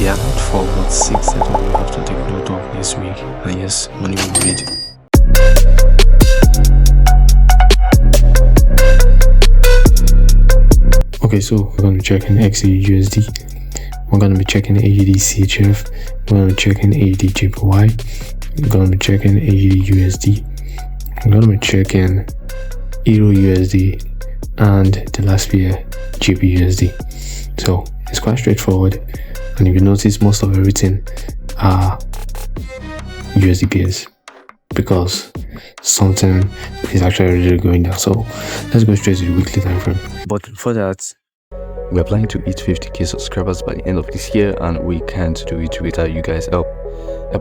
are not 4 but 6 that we have to take note of this week, and yes, money will be made. Okay, so we're going to be checking XAUUSD, we're going to be checking AUD CHF, we're going to be checking AUD JPY, we're going to be checking AUD USD, we're going to be checking Euro USD, and the last pair GBP/USD. So it's quite straightforward, and if you notice, most of everything are USD pairs because something is actually really going down. So let's go straight to the weekly time frame. But for that, we're planning to hit 50k subscribers by the end of this year, and we can't do it without you guys help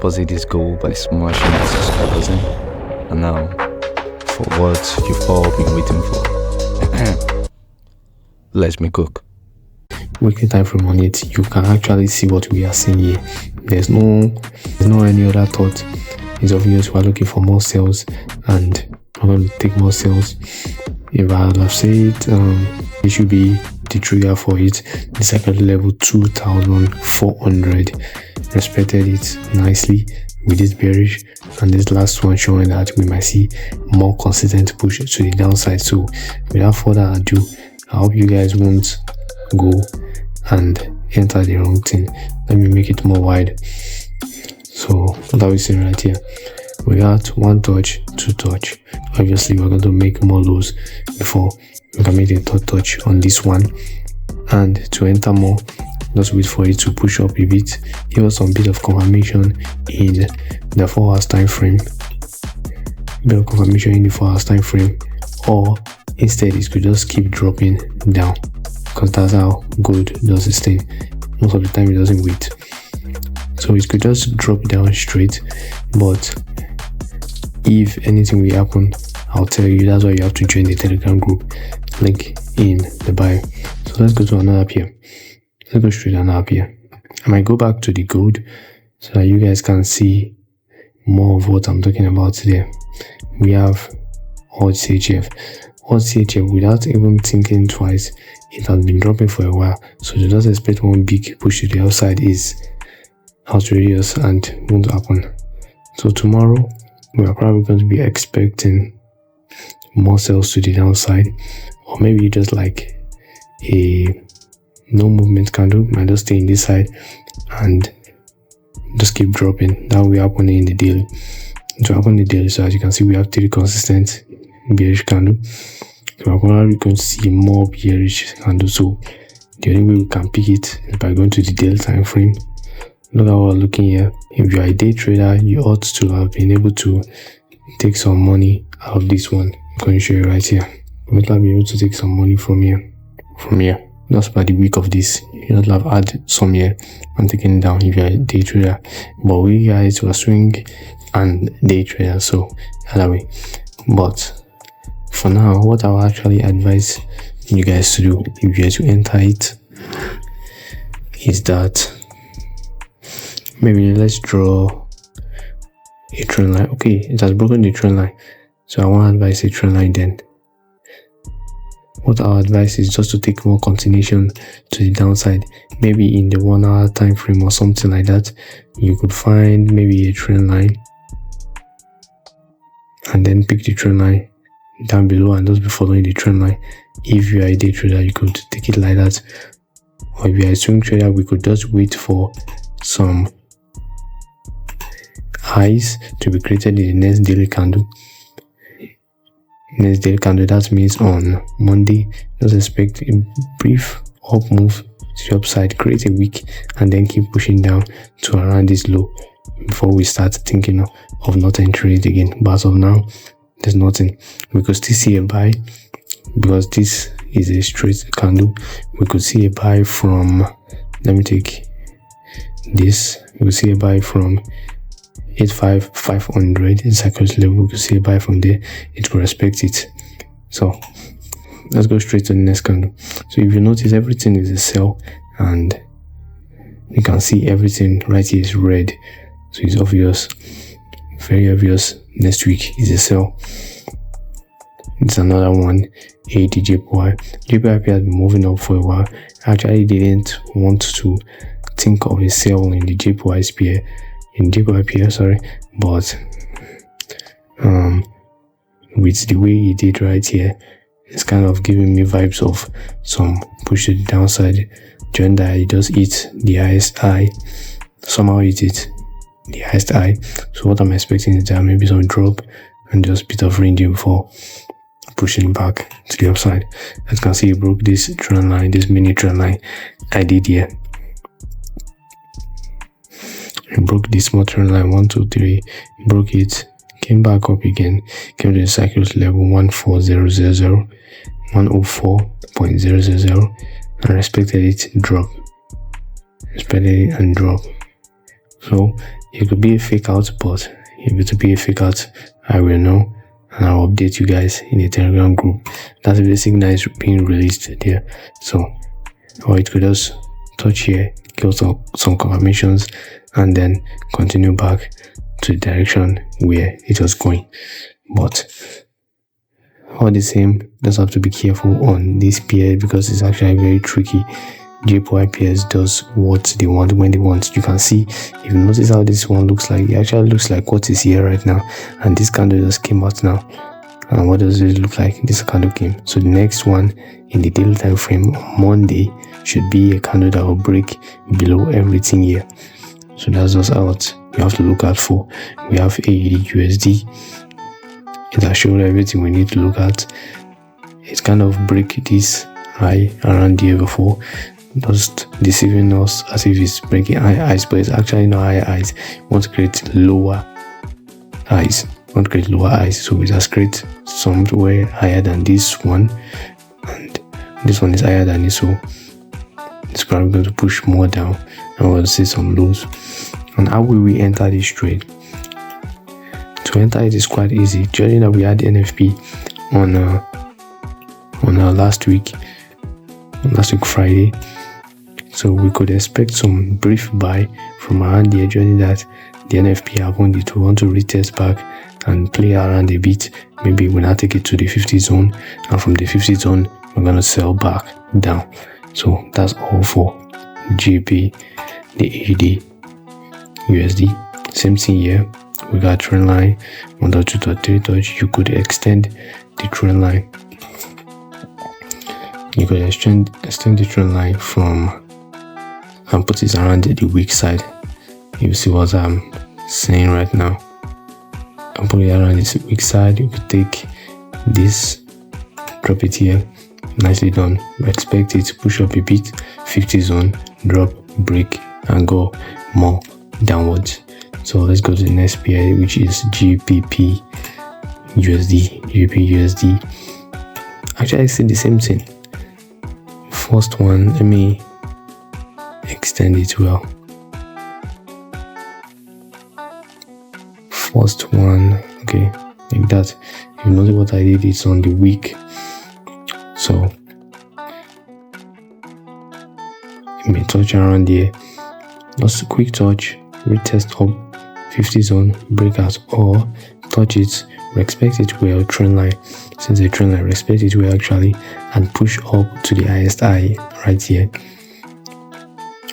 us hit this goal by smashing the subscribers in. And now for what you've all been waiting for. Let's make cook. Weekly time frame on it, you can actually see what we are seeing here. There's no any other thought. It's obvious we're looking for more sales, and we're going to take more sales. If I have said it should be the trigger for it, the second level 2,400 respected it nicely with this bearish, and this last one showing that we might see more consistent push to the downside. So without further ado, I hope you guys won't go and enter the wrong thing. Let me make it more wide. So what are we seeing right here? We got one touch, two touch. Obviously we're going to make more lows before we can make the third touch on this one, and to enter more, just wait for it to push up a bit, give us some bit of confirmation in the 4 hours time frame, or instead it could just keep dropping down, because that's how gold does its thing. Most of the time it doesn't wait, so it could just drop down straight. But if anything will happen, I'll tell you. That's why you have to join the Telegram group, link in the bio. So let's go to another pair. Let's go straight to another pair. I might go back to the gold so that you guys can see more of what I'm talking about today. We have AUD CHF. AUD CHF, without even thinking twice, it has been dropping for a while, so to just expect one big push to the outside is outrageous and won't happen. So tomorrow we are probably going to be expecting more sales to the downside, or maybe just like a no movement candle might just stay in this side and just keep dropping. That will happen in the daily. To happen in the daily, so as you can see, we have 3 consistent bearish candle. So we're probably going to see more bearish candle. So the only way we can pick it is by going to the daily time frame. Look at what we're looking here. If you are a day trader, you ought to have been able to take some money out of this one. I'm going to show you right here. You might have been able to take some money from here. Just by the week of this, you don't have had some here and taken it down if you're a day trader. But we guys were swing and day trader, so either way. But for now, what I will actually advise you guys to do if you guys to enter it is that maybe let's draw a trend line. Okay, it has broken the trend line, so I want to advise a trend line. Then what our advice is just to take more continuation to the downside. Maybe in the 1 hour time frame or something like that, you could find maybe a trend line and then pick the trend line down below and just be following the trend line. If you are a day trader, you could take it like that, or if you are a swing trader, we could just wait for some highs to be created in the next daily candle. That means on Monday, just expect a brief up move to the upside, create a wick, and then keep pushing down to around this low before we start thinking of not entering it again. But as of now, there's nothing. We could still see a buy because this is a straight candle. We could see a buy from, let me take this, we could see a buy from 85,500 in cycles level. We could see a buy from there. It will respect it. So let's go straight to the next candle. So if you notice, everything is a sell, and you can see everything right here is red, so it's obvious, very obvious. Next week is a sell. It's another one, AUD JPY. JPY has been moving up for a while. I actually didn't want to think of a sell in the JPY pair, but with the way he did right here, it's kind of giving me vibes of some push to the downside. During that, he just hit the highest high, somehow hit it the highest high. So what I'm expecting is that maybe some drop and just a bit of ranging before pushing back to the upside. As you can see, he broke this trend line, this mini trend line I did here. He broke this small trend line 1, 2, 3, he broke it, came back up again, came to the cycles level 14000, 104.000, and respected it, drop. Respected it and drop. So it could be a fake out, but if it will be a fake out, I will know and I'll update you guys in the Telegram group. That's the basic nice being released there. So, or it could just touch here, get some confirmations, and then continue back to the direction where it was going. But all the same, just have to be careful on this pair because it's actually very tricky. JPY pairs does what they want when they want. You can see, if you notice how this one looks like, it actually looks like what is here right now, and this candle just came out now. And what does it look like? This candle came. So the next one in the daily time frame on Monday should be a candle that will break below everything here. So that's just out we have to look out for. We have AUD USD. It has shown everything we need to look at. It's kind of break this high around here before, just deceiving us as if it's breaking high highs, but it's actually not high highs. We want to create lower highs. So it has created somewhere higher than this one, and this one is higher than this, so it's probably going to push more down, and we'll see some lows. And how will we enter this trade? To enter it is quite easy. Judging that we had NFP on last week Friday, so we could expect some brief buy from around there. Judging that the NFP happened, it will want to retest back and play around a bit. Maybe we'll now take it to the 50 zone, and from the 50 zone we're gonna sell back down. So that's all for GP, the AUD USD. Same thing here. We got trend line 1.2.3 touch. You could extend the trend line. You could extend the trend line from and put it around the weak side. You see what I'm saying right now. And put it around this weak side. You could take this, drop it here, nicely done. Expect it to push up a bit, 50 zone, drop, break, and go more downwards. So let's go to the next pair, which is GBP USD. Actually, I see the same thing. First one, let me extend it well. First one, okay, like that. You notice what I did, it's on the week. So you may touch around there, just a quick touch, retest up 50 zone, breakout, or touch it, respect it well, trend line, since the trend line, respect it well actually, and push up to the highest high right here,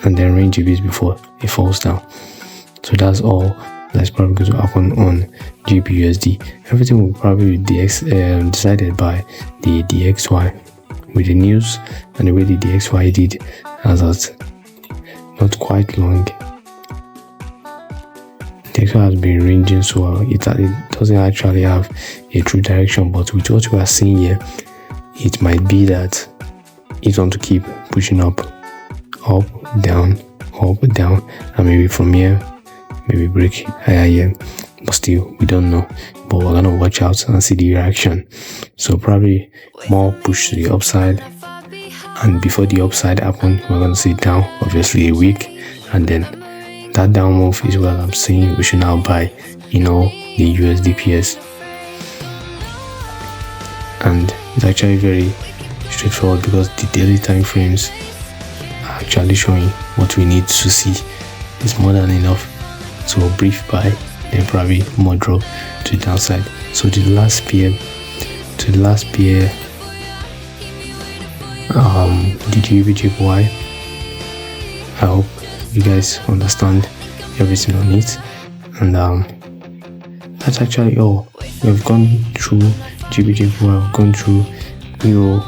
and then range a bit before it falls down. So that's all that's probably going to happen on GBUSD. Everything will probably be decided by the DXY with the news and the way the DXY did, as that not quite long. The DXY has been ranging, so it doesn't actually have a true direction, but with what we are seeing here, it might be that it's going to keep pushing up, down, and maybe from here maybe break higher here, but still we don't know. But we're gonna watch out and see the reaction. So probably more push to the upside, and before the upside happen, we're gonna see down, obviously a week, and then that down move is what I'm saying we should now buy the USD pairs. And it's actually very straightforward because the daily time frames are actually showing what we need to see. It's more than enough. So a brief buy, then probably more drop to the downside. So the last pair, DJPY, I hope you guys understand everything on it. And that's actually all. We've gone through GBJPY, we've gone through Euro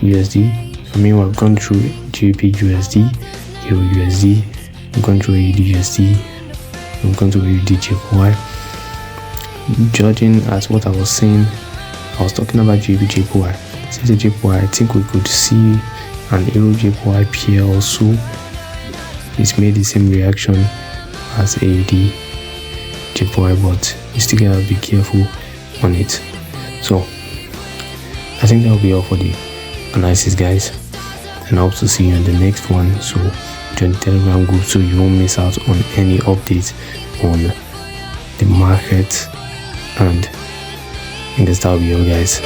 USD. We've gone through GBP USD, Euro USD, we've gone through AUD USD, we've gone through AUD JPY. Judging as what I was saying, I was talking about GBJPY. Since the JPY, I think we could see an Euro JPY pair also. It's made the same reaction as AUD JPY, but you still gotta be careful on it. So I think that'll be all for the analysis, guys, and I hope to see you in the next one. So join the Telegram group so you won't miss out on any updates on the market. And I guess that'll be all, guys.